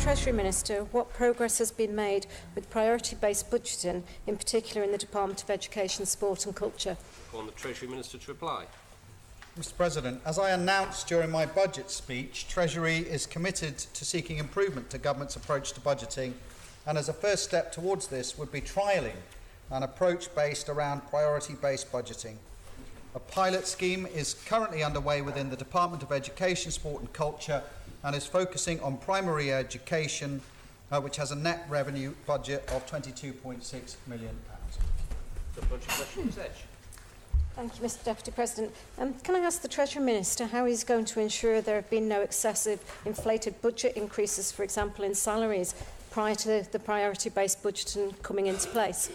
Treasury Minister what progress has been made with priority-based budgeting, in particular in the Department of Education, Sport and Culture. I call on the Treasury Minister to reply. Mr President, as I announced during my budget speech, Treasury is committed to seeking improvement to Government's approach to budgeting, and as a first step towards this would be trialling an approach based around priority-based budgeting. A pilot scheme is currently underway within the Department of Education, Sport and Culture and is focusing on primary education, which has a net revenue budget of £22.6 million. Supplementary question, Ms Edge. Thank you, Mr Deputy President. Can I ask the Treasury Minister how he's going to ensure there have been no excessive inflated budget increases, for example, in salaries, prior to the priority-based budgeting coming into place?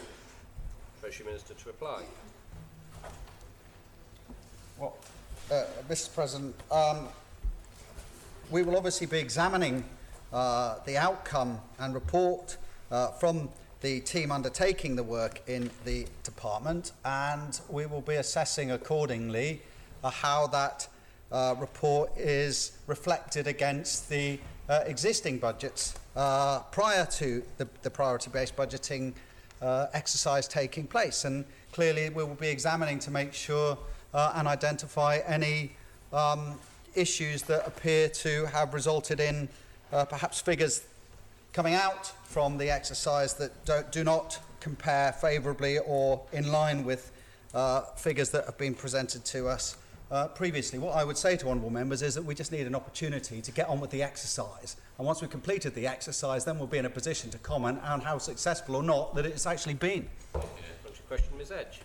Treasury Minister to reply. Well, Mr President, we will obviously be examining the outcome and report from the team undertaking the work in the department, and we will be assessing accordingly how that report is reflected against the existing budgets prior to the priority-based budgeting exercise taking place. And clearly we will be examining to make sure and identify any issues that appear to have resulted in perhaps figures coming out from the exercise that do not compare favourably or in line with figures that have been presented to us previously. What I would say to honourable members is that we just need an opportunity to get on with the exercise, and once we've completed the exercise then we'll be in a position to comment on how successful or not that it's actually been. Question, Ms Edge.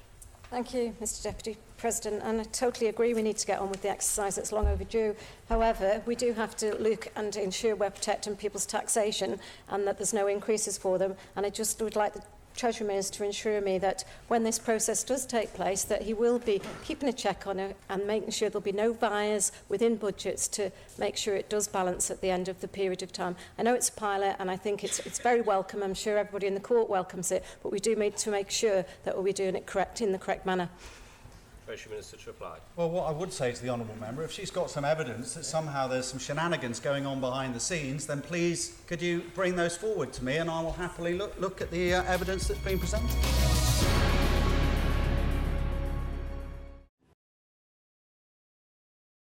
Thank you, Mr Deputy President, and I totally agree we need to get on with the exercise. It's long overdue. However, we do have to look and ensure we're protecting people's taxation and that there's no increases for them, and I just would like the Treasury Minister to ensure me that when this process does take place that he will be keeping a check on it and making sure there'll be no bias within budgets to make sure it does balance at the end of the period of time. I know it's a pilot and I think it's very welcome. I'm sure everybody in the court welcomes it, but we do need to make sure that we'll be doing it in the correct manner. Treasury Minister to reply. Well, what I would say to the honourable member, if she's got some evidence that somehow there's some shenanigans going on behind the scenes, then please could you bring those forward to me and I will happily look at the evidence that's been presented.